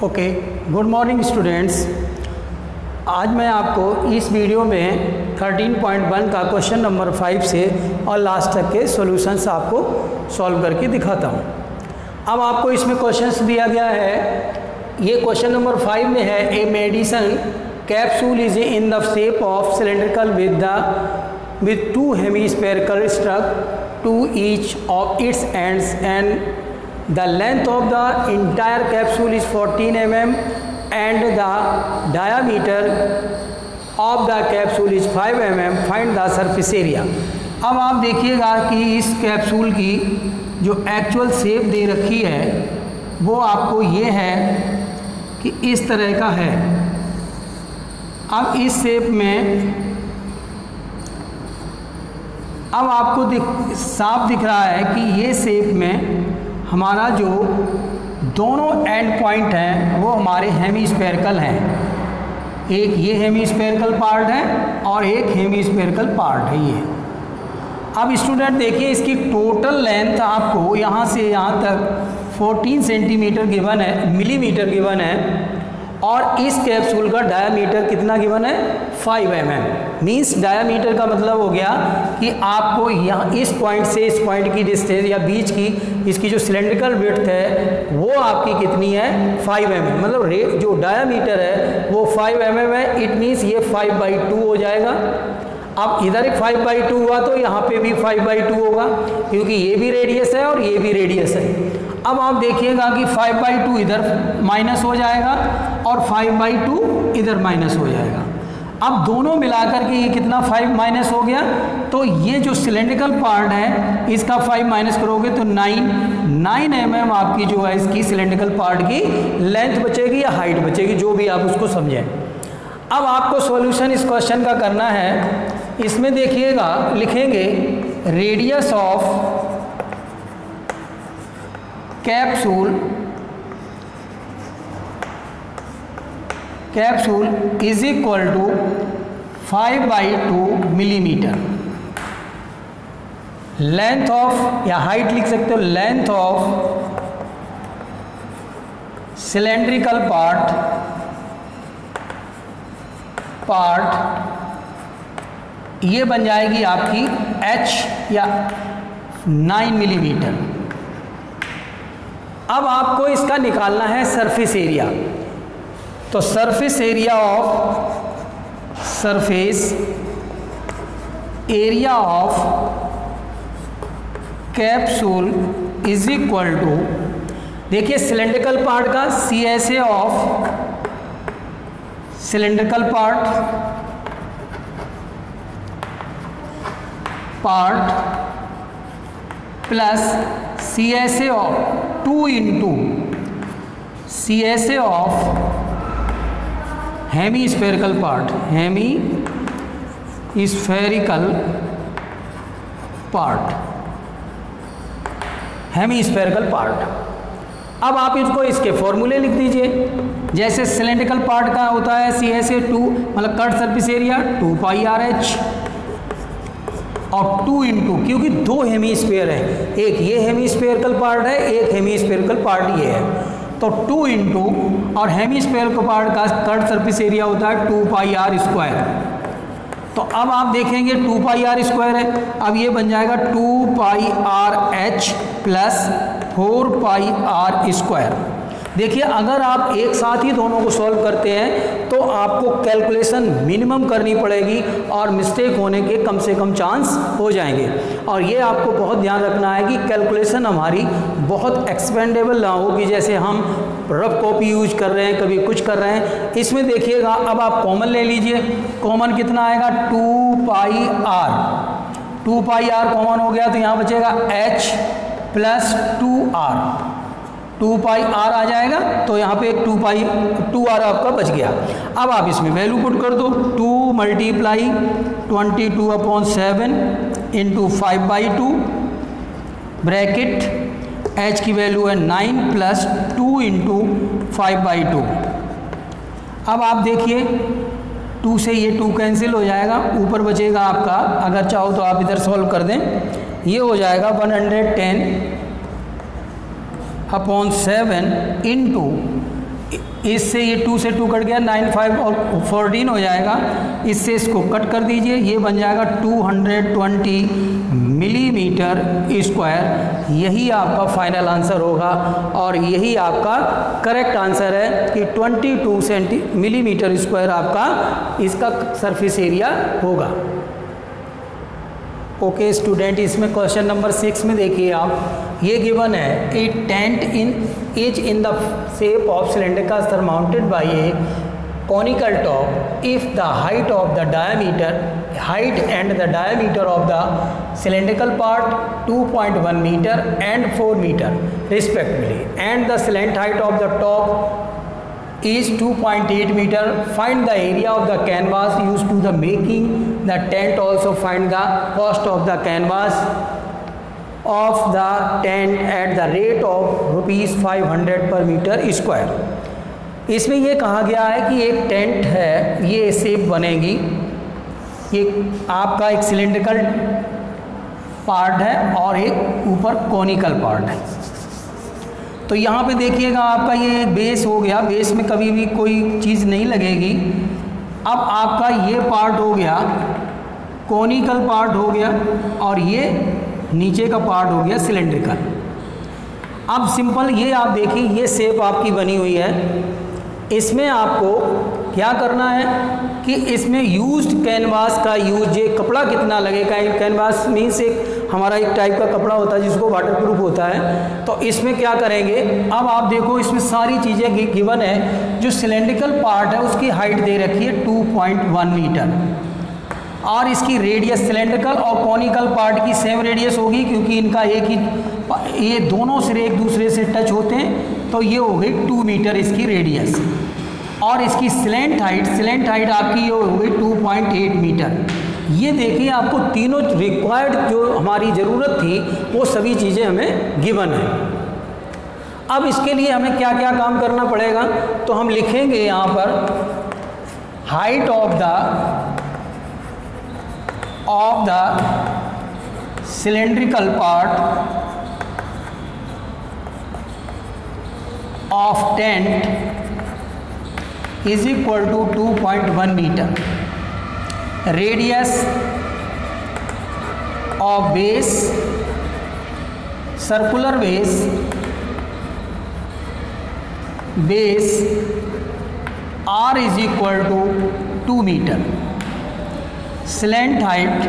Okay, good morning students. आज मैं आपको इस वीडियो में 13.1 का क्वेश्चन नंबर 5 से और लास्ट तक के सॉल्यूशंस आपको सॉल्व करके दिखाता हूँ। अब आपको इसमें क्वेश्चंस दिया गया है। ये क्वेश्चन नंबर 5 में है, a medicine capsule is in the shape of cylindrical with two hemispherical structure to each of its ends, and the length of the entire capsule is 14 mm and the diameter of the capsule is 5 mm. Find the surface area. अब आप देखिएगा कि इस capsule की जो actual shape दे रखी है वो आपको ये है कि इस तरह का है। अब इस शेप में अब आपको साफ दिख रहा है कि ये शेप में हमारा जो दोनों एंड पॉइंट हैं वो हमारे हेमिस्फेरिकल हैं। एक ये हेमिस्फेरिकल पार्ट है और एक हेमिस्फेरिकल पार्ट है ये। अब स्टूडेंट देखिए, इसकी टोटल लेंथ आपको यहाँ से यहाँ तक 14 सेंटीमीटर गिवन है, मिलीमीटर गिवन है, और इस कैप्सूल का डायामीटर कितना गिवन है 5 mm। मीन्स डायामीटर का मतलब हो गया कि आपको यहाँ इस पॉइंट से इस पॉइंट की डिस्टेंस या बीच की इसकी जो सिलेंड्रिकल विड्थ है वो आपकी कितनी है 5 mm। मतलब जो डायामीटर है वो 5 mm है। इट मीन्स ये 5/2 हो जाएगा। अब इधर 5/2 हुआ तो यहाँ पे भी 5/2 होगा, क्योंकि ये भी रेडियस है और ये भी रेडियस है। अब आप देखिएगा कि 5/2 इधर माइनस हो जाएगा और 5/2 इधर माइनस हो जाएगा। अब दोनों मिलाकर के ये कितना 5 माइनस हो गया, तो ये जो सिलेंड्रिकल पार्ट है इसका 5 माइनस करोगे तो 9 mm आपकी जो है इसकी सिलेंड्रिकल पार्ट की लेंथ बचेगी या हाइट बचेगी, जो भी आप उसको समझें। अब आपको सॉल्यूशन इस क्वेश्चन का करना है। इसमें देखिएगा, लिखेंगे radius of capsule is equal to 5/2 millimetre. Length of या हाइट लिख सकते हो, लेंथ ऑफ सिलेंड्रिकल पार्ट ये बन जाएगी आपकी h या 9 मिलीमीटर। अब आपको इसका निकालना है सरफेस एरिया। तो surface area of capsule is equal to, देखिए सिलेंड्रिकल पार्ट का CSA of cylindrical part plus CSA of 2 into CSA of hemispherical part, hemispherical part. अब आप इसको इसके फॉर्मूले लिख दीजिए। जैसे सिलेंड्रिकल पार्ट का होता है CSA 2, मतलब कट सरफेस एरिया 2πRH, और 2 into, क्योंकि दो हेमिस्फीयर है, एक ये हेमिस्फेरिकल पार्ट है, एक हेमिस्फेरिकल पार्ट ये है, तो 2 into, और हेमिस्फेरिकल पार्ट का कट सरफेस एरिया होता है 2πr²। तो अब आप देखेंगे 2πr² है, अब ये बन जाएगा 2πRH प्लस 4πr²। देखिए, अगर आप एक साथ ही दोनों को सॉल्व करते हैं तो आपको कैलकुलेशन मिनिमम करनी पड़ेगी और मिस्टेक होने के कम से कम चांस हो जाएंगे। और ये आपको बहुत ध्यान रखना है कि कैलकुलेशन हमारी बहुत एक्सपेंडेबल ना हो, कि जैसे हम रफ कॉपी यूज कर रहे हैं, कभी कुछ कर रहे हैं। इसमें देखिएगा, अब आप कॉमन ले लीजिए। कॉमन कितना आएगा 2πr कॉमन हो गया तो यहाँ बचेगा h प्लस 2πr आ जाएगा, तो यहाँ पे 2r आपका बच गया। अब आप इसमें वैल्यू पुट कर दो, 2 × 22/7 इंटू 5/2 ब्रैकेट h की वैल्यू है 9 प्लस 2 × 5/2। अब आप देखिए 2 से ये 2 कैंसिल हो जाएगा, ऊपर बचेगा आपका, अगर चाहो तो आप इधर सॉल्व कर दें, ये हो जाएगा 110/7 इंटू इससे ये 2 से 2 कट गया, 9 5 और 14 हो जाएगा। इससे इसको कट कर दीजिए, ये बन जाएगा 220 मिलीमीटर स्क्वायर। यही आपका फाइनल आंसर होगा और यही आपका करेक्ट आंसर है कि 22 मिलीमीटर स्क्वायर आपका इसका सरफेस एरिया होगा। ओके स्टूडेंट, इसमें क्वेश्चन नंबर 6 में देखिए आप, ये गिवन है a tent is in the shape of cylinder surmounted by a conical top if the height of the height and the diameter of the cylindrical part 2.1 meter and 4 meter respectively, and the slant height of the top is 2.8 meter. Find the area of the canvas used to the making the tent. Also find the cost of the canvas of the tent at the rate of ₹500 per meter square. इसमें ये कहा गया है कि एक tent है, ये shape बनेगी, ये आपका एक सिलेंड्रिकल पार्ट है और एक ऊपर कॉनिकल पार्ट है। तो यहाँ पे देखिएगा आपका ये बेस हो गया, बेस में कभी भी कोई चीज़ नहीं लगेगी। अब आपका ये पार्ट हो गया, कॉनिकल पार्ट हो गया और ये नीचे का पार्ट हो गया सिलेंड्रिकल। अब सिंपल ये आप देखिए, ये शेप आपकी बनी हुई है। इसमें आपको क्या करना है कि इसमें यूज्ड कैनवास का यूज, ये कपड़ा कितना लगेगा। कैनवास मीन्स एक हमारा एक टाइप का कपड़ा होता है जिसको वाटरप्रूफ होता है। तो इसमें क्या करेंगे, अब आप देखो इसमें सारी चीज़ें गिवन है। जो सिलेंड्रिकल पार्ट है उसकी हाइट दे रखी है 2.1 मीटर और इसकी रेडियस सिलेंड्रिकल और कॉनिकल पार्ट की सेम रेडियस होगी क्योंकि इनका एक ही, ये दोनों सिरे एक दूसरे से टच होते हैं। तो ये हो गई 2 मीटर इसकी रेडियस और इसकी स्लैंट हाइट आपकी ये हो गई 2.8 मीटर। ये देखिए आपको तीनों रिक्वायर्ड जो हमारी ज़रूरत थी वो सभी चीज़ें हमें गिवन है। अब इसके लिए हमें क्या क्या काम करना पड़ेगा, तो हम लिखेंगे यहाँ पर height of the cylindrical part of tent is equal to 2.1 meter. Radius of base, circular base R is equal to 2 meter. Slant height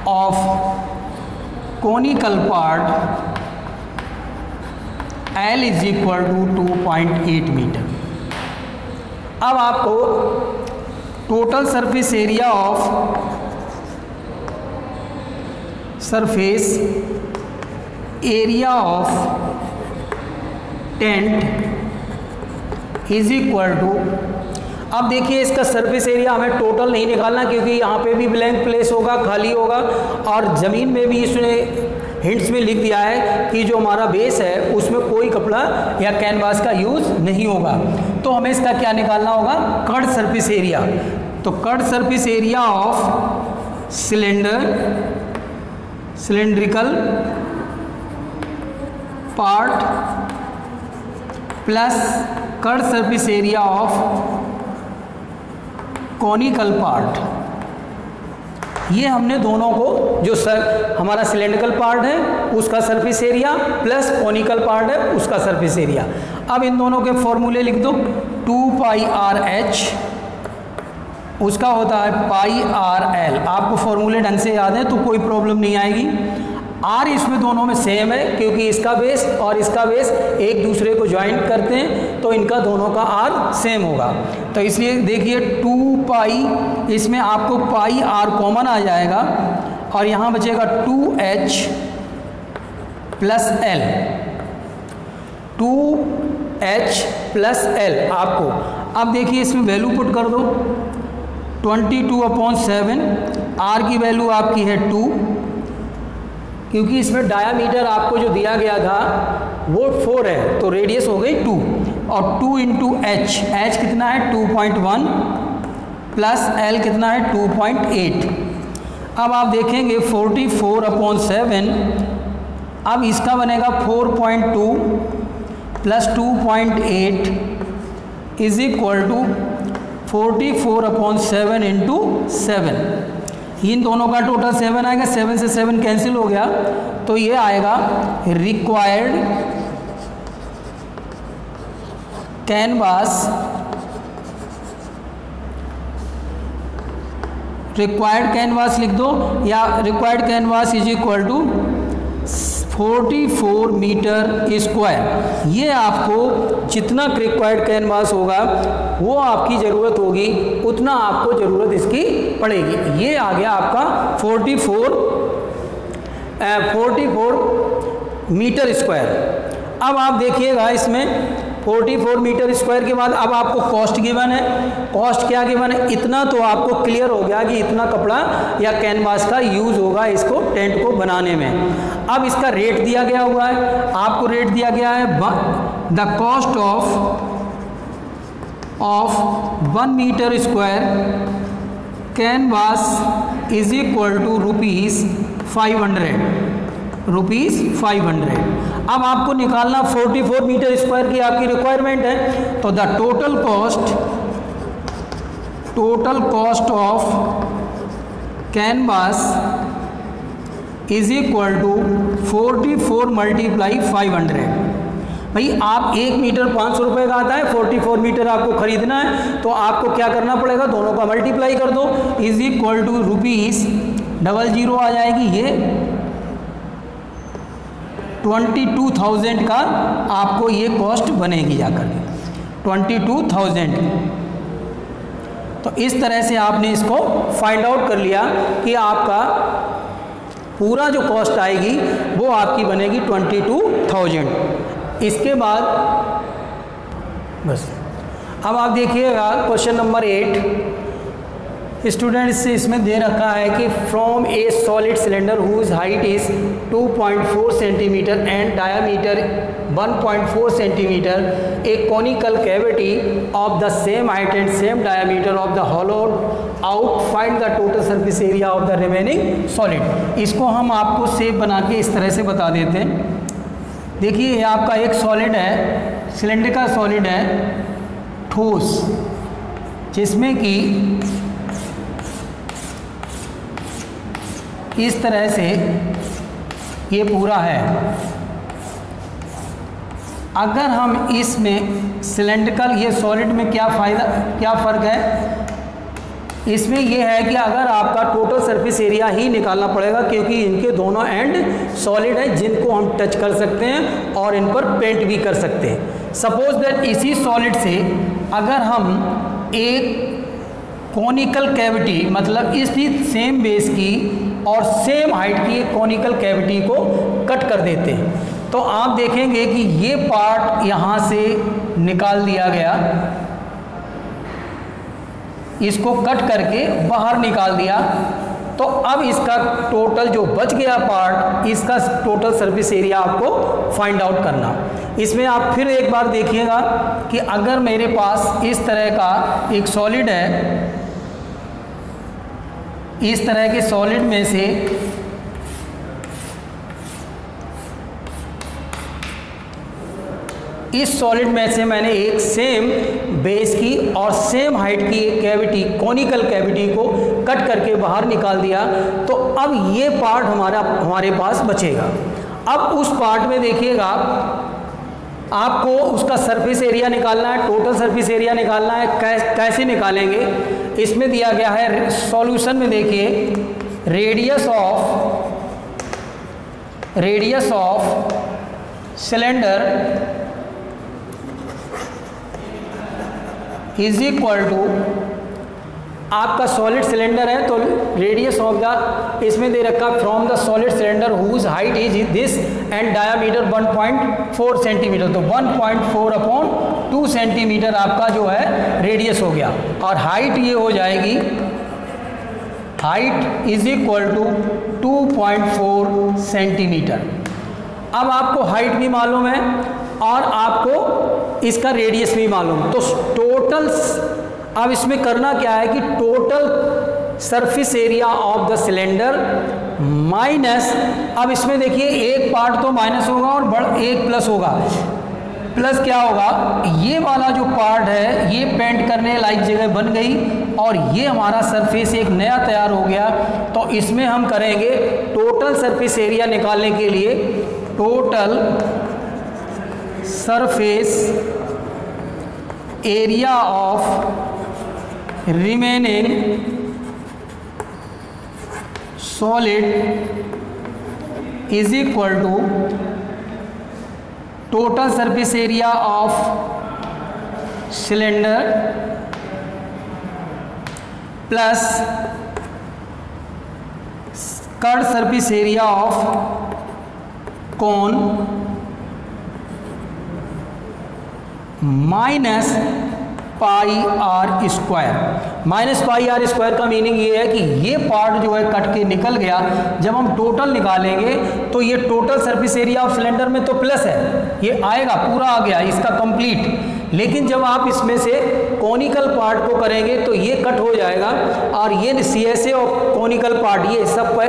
of conical part L is equal to 2.8 metre. अब आपको total surface area of tent is equal to, अब देखिए इसका surface area हमें total नहीं निकालना क्योंकि यहाँ पे भी ब्लैंक प्लेस होगा, खाली होगा और ज़मीन में भी इसने हिंट्स में लिख दिया है कि जो हमारा बेस है उसमें कोई कपड़ा या कैनवास का यूज़ नहीं होगा। तो हमें इसका क्या निकालना होगा, कट सरफेस एरिया। तो cut surface area of cylindrical part plus cut surface area of conical part, ये हमने दोनों को, जो हमारा सिलेंड्रिकल पार्ट है उसका surface area plus conical part है उसका सरफेस एरिया। अब इन दोनों के फॉर्मूले लिख दो। 2πRH उसका होता है πRL। आपको फॉर्मूले ढंग से याद है तो कोई प्रॉब्लम नहीं आएगी। R इसमें दोनों में सेम है क्योंकि इसका बेस और इसका बेस एक दूसरे को ज्वाइन करते हैं तो इनका दोनों का R सेम होगा। तो इसलिए देखिए 2π, इसमें आपको πR कॉमन आ जाएगा और यहाँ बचेगा 2H plus L, 2H plus L आपको। अब देखिए इसमें वैल्यू पुट कर दो, 22/7, R की वैल्यू आपकी है 2 क्योंकि इसमें डायामीटर आपको जो दिया गया था वो 4 है तो रेडियस हो गई 2 और 2 इंटू H, H कितना है 2.1 प्लस L कितना है 2.8। अब आप देखेंगे 44/7 अब इसका बनेगा 4.2 plus 2.8 is equal to 44/7 into 7। इन दोनों का टोटल 7 आएगा, 7 से 7 कैंसिल हो गया, तो ये आएगा रिक्वायर्ड कैनवास लिख दो, या required canvas is equal to 44 metre square. ये आपको जितना रिक्वायर्ड कैनवास होगा वो आपकी ज़रूरत होगी, उतना आपको ज़रूरत इसकी पड़ेगी। ये आ गया आपका 44 मीटर स्क्वायर। अब आप देखिएगा इसमें 44 मीटर स्क्वायर के बाद अब आपको कॉस्ट गिवन है। कॉस्ट क्या गिवन है? इतना तो आपको क्लियर हो गया कि इतना कपड़ा या कैनवास का यूज़ होगा इसको टेंट को बनाने में। अब इसका रेट दिया गया हुआ है, आपको रेट दिया गया है the cost of 1 metre square canvas is equal to rupees 500। अब आपको निकालना 44 मीटर स्क्वायर की आपकी रिक्वायरमेंट है, तो the total cost of canvas is equal to 44 multiply 500। भाई आप 1 मीटर 500 रुपये का आता है, 44 मीटर आपको खरीदना है, तो आपको क्या करना पड़ेगा? दोनों का मल्टीप्लाई कर दो, इज इक्वल टू ₹00 आ जाएगी। ये 22,000 का आपको ये कॉस्ट बनेगी जाकर के 22,000। तो इस तरह से आपने इसको फाइंड आउट कर लिया कि आपका पूरा जो कॉस्ट आएगी वो आपकी बनेगी 22,000। इसके बाद बस अब आप देखिएगा क्वेश्चन नंबर 8 स्टूडेंट्स से इसमें दे रखा है कि from a solid cylinder whose height is 2.4 centimetre and diameter 1.4 centimetre a conical cavity of the same height and same diameter of the hollow out find the total surface area of the remaining solid. इसको हम आपको shape बना के इस तरह से बता देते हैं। देखिए ये आपका एक सॉलिड है, सिलेंड्रिकल सॉलिड है ठोस, जिसमें कि इस तरह से ये पूरा है। अगर हम इसमें सिलेंड्रिकल, ये सॉलिड में क्या फ़र्क है? इसमें यह है कि अगर आपका टोटल सरफेस एरिया ही निकालना पड़ेगा, क्योंकि इनके दोनों एंड सॉलिड हैं जिनको हम टच कर सकते हैं और इन पर पेंट भी कर सकते हैं। सपोज दैट इसी सॉलिड से अगर हम एक कॉनिकल कैविटी, मतलब इसी सेम बेस की और सेम हाइट की एक कॉनिकल कैविटी को कट कर देते हैं, तो आप देखेंगे कि ये पार्ट यहाँ से निकाल दिया गया, इसको कट करके बाहर निकाल दिया। तो अब इसका टोटल जो बच गया पार्ट, इसका टोटल सरफेस एरिया आपको फाइंड आउट करना। इसमें आप फिर एक बार देखिएगा कि अगर मेरे पास इस तरह का एक सॉलिड है, इस तरह के सॉलिड में से इस सॉलिड में से मैंने एक सेम बेस की और सेम हाइट की एक कैविटी, कॉनिकल कैविटी को कट करके बाहर निकाल दिया, तो अब ये पार्ट हमारे पास बचेगा। अब उस पार्ट में देखिएगा आपको उसका सरफेस एरिया निकालना है, टोटल सरफेस एरिया निकालना है। कैसे निकालेंगे? इसमें दिया गया है सॉल्यूशन में, देखिए radius of cylinder is equal to, आपका सॉलिड सिलेंडर है तो रेडियस ऑफ द, इसमें दे रखा from the solid cylinder whose height is this and diameter 1.4 centimetre, तो 1.4/2 सेंटीमीटर आपका जो है रेडियस हो गया, और हाइट ये हो जाएगी, height is equal to 2.4 centimetre. अब आपको हाइट भी मालूम है और आपको इसका रेडियस भी मालूम, तो टोटल, अब इसमें करना क्या है कि total surface area of the cylinder minus, अब इसमें देखिए एक पार्ट तो माइनस होगा और एक प्लस होगा। प्लस क्या होगा, ये वाला जो पार्ट है ये पेंट करने लायक जगह बन गई और ये हमारा सरफेस एक नया तैयार हो गया। तो इसमें हम करेंगे टोटल सरफेस एरिया निकालने के लिए, total surface area of remaining solid is equal to total surface area of cylinder plus curve surface area of cone minus pi R square. Minus pi R square का meaning ये है कि ये part जो है कट के निकल गया। जब हम टोटल निकालेंगे तो ये total surface area of cylinder में तो प्लस है, ये आएगा, पूरा आ गया इसका कंप्लीट। लेकिन जब आप इसमें से कॉनिकल पार्ट को करेंगे तो ये कट हो जाएगा और ये CSA और कॉनिकल पार्ट ये सब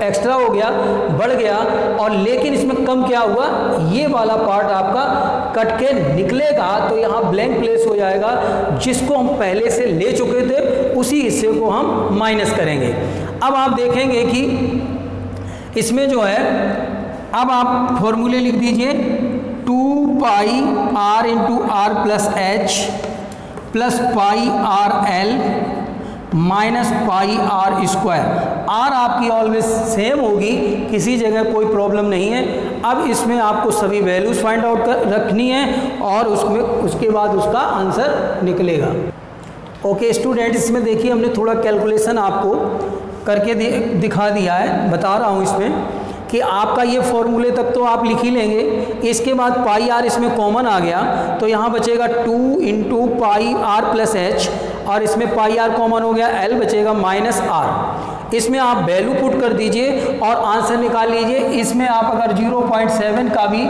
एक्स्ट्रा हो गया, बढ़ गया। और लेकिन इसमें कम क्या हुआ, ये वाला पार्ट आपका कट के निकलेगा तो यहाँ ब्लैंक प्लेस हो जाएगा, जिसको हम पहले से ले चुके थे उसी हिस्से को हम माइनस करेंगे। अब आप देखेंगे कि इसमें जो है, अब आप फॉर्मूले लिख दीजिए, 2 pi R into R plus H plus pi R L minus pi R square. R आपकी ऑलवेज सेम होगी, किसी जगह कोई प्रॉब्लम नहीं है। अब इसमें आपको सभी वैल्यूज फाइंड आउट कर रखनी है और उसके बाद उसका आंसर निकलेगा। ओके स्टूडेंट, इसमें देखिए हमने थोड़ा कैलकुलेशन आपको करके दिखा दिया है, बता रहा हूँ इसमें कि आपका ये फॉर्मूले तक तो आप लिख ही लेंगे। इसके बाद पाई आर इसमें कॉमन आ गया तो यहाँ बचेगा 2 into pi R plus H और इसमें पाई आर कॉमन हो गया, एल बचेगा माइनस आर। इसमें आप वैल्यू पुट कर दीजिए और आंसर निकाल लीजिए। इसमें आप अगर 0.7 का भी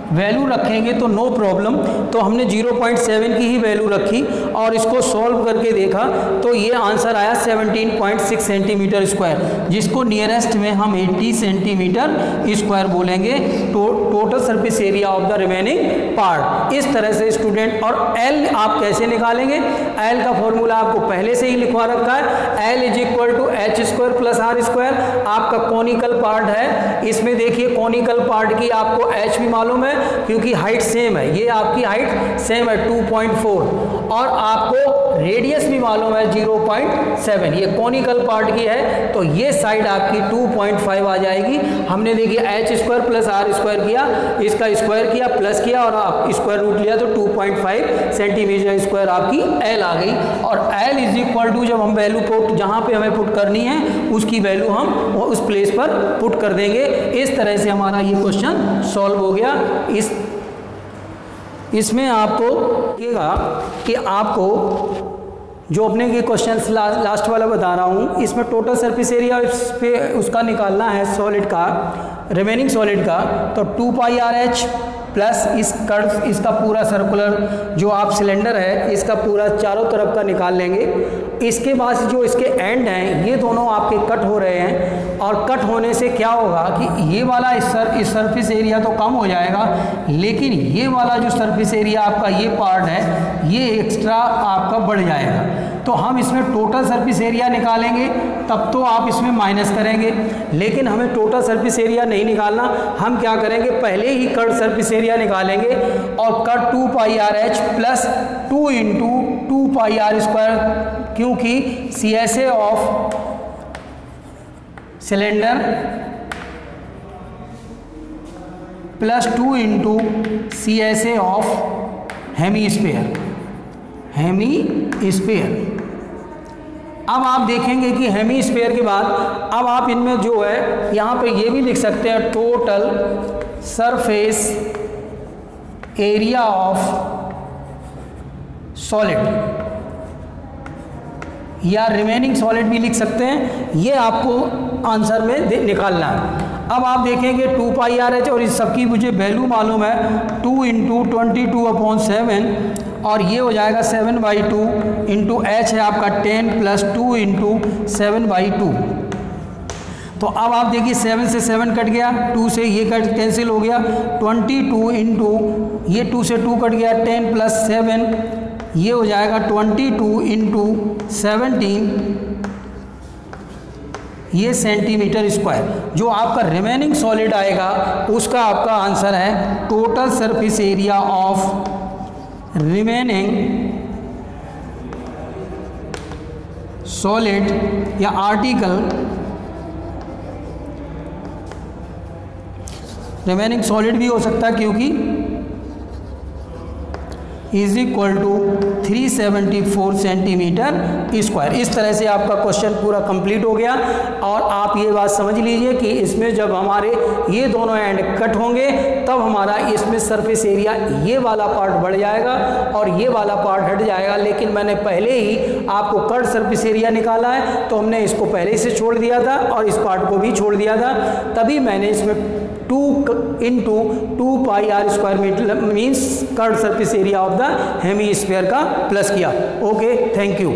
वैल्यू रखेंगे तो नो प्रॉब्लम। तो हमने 0.7 की ही वैल्यू रखी और इसको सॉल्व करके देखा तो ये आंसर आया 17.6 सेंटीमीटर स्क्वायर, जिसको नियरेस्ट में हम 80 सेंटीमीटर स्क्वायर बोलेंगे total surface area of the remaining part. इस तरह से स्टूडेंट, और एल आप कैसे निकालेंगे, एल का फॉर्मूला आपको पहले से ही लिखवा रखा है, L is equal to H square plus R square. आपका कॉनिकल पार्ट है, इसमें देखिए कॉनिकल पार्ट की आपको एच भी मालूम है क्योंकि हाइट सेम है, ये आपकी हाइट सेम है 2.4 और आपको रेडियस भी मालूम है 0.7। ये कॉनिकल पार्ट की है तो ये साइड आपकी 2.5 आ जाएगी। हमने देखिए H square plus R square किया, इसका स्क्वायर किया प्लस किया और आप स्क्वायर रूट लिया तो 2.5 सेंटीमीटर स्क्वायर आपकी एल आ गई। और एल इज इक्वल टू, जब हम वैल्यू पुट जहाँ पे हमें पुट करनी है उसकी वैल्यू हम उस प्लेस पर पुट कर देंगे। इस तरह से हमारा ये क्वेश्चन सॉल्व हो गया। इसमें आपको देखिएगा कि आपको जो अपने के क्वेश्चन लास्ट वाला बता रहा हूँ, इसमें टोटल सरफेस एरिया पे उसका निकालना है सॉलिड का, रिमेनिंग सॉलिड का। तो 2 पाई आर एच प्लस इस कर्व, इसका पूरा सर्कुलर जो आप सिलेंडर है इसका पूरा चारों तरफ का निकाल लेंगे। इसके बाद जो इसके एंड हैं ये दोनों आपके कट हो रहे हैं और कट होने से क्या होगा कि ये वाला इस सरफेस एरिया तो कम हो जाएगा, लेकिन ये वाला जो सरफेस एरिया आपका ये पार्ट है ये एक्स्ट्रा आपका बढ़ जाएगा। तो हम इसमें टोटल सरफेस एरिया निकालेंगे तब तो आप इसमें माइनस करेंगे, लेकिन हमें टोटल सरफेस एरिया नहीं निकालना। हम क्या करेंगे, पहले ही कट सरफेस एरिया निकालेंगे और cut 2 pi R H plus 2 into 2 pi R square, क्योंकि CSA of cylinder plus 2 into CSA of hemisphere. अब आप देखेंगे कि हेमीस्फीयर के बाद अब आप इनमें जो है यहाँ पे ये भी लिख सकते हैं total surface area of solid या रिमेनिंग सॉलिड भी लिख सकते हैं। ये आपको आंसर में निकालना है। अब आप देखेंगे 2 पाई आर एच और इस सबकी मुझे वैल्यू मालूम है 2 इंटू 22/7 और ये हो जाएगा 7/2 इंटू एच है आपका 10 प्लस 2 इंटू 7/2। तो अब आप देखिए 7 से 7 कट गया, 2 से ये कट कैंसिल हो गया, 22 इंटू ये 2 से 2 कट गया, 10 प्लस 7 ये हो जाएगा 22 इंटू 17 ये सेंटीमीटर स्क्वायर। जो आपका रिमेनिंग सॉलिड आएगा उसका आपका आंसर है total surface area of remaining solid या आर्टिकल, रिमेनिंग सॉलिड भी हो सकता है क्योंकि is equal to 374 centimetre square. इस तरह से आपका क्वेश्चन पूरा कंप्लीट हो गया। और आप ये बात समझ लीजिए कि इसमें जब हमारे ये दोनों एंड कट होंगे तब हमारा इसमें सरफेस एरिया ये वाला पार्ट बढ़ जाएगा और ये वाला पार्ट हट जाएगा। लेकिन मैंने पहले ही आपको कट सरफेस एरिया निकाला है तो हमने इसको पहले से छोड़ दिया था और इस पार्ट को भी छोड़ दिया था, तभी मैंने इसमें 2 into 2 pi R square metre means curve surface area of the hemisphere का प्लस किया। Okay, thank you.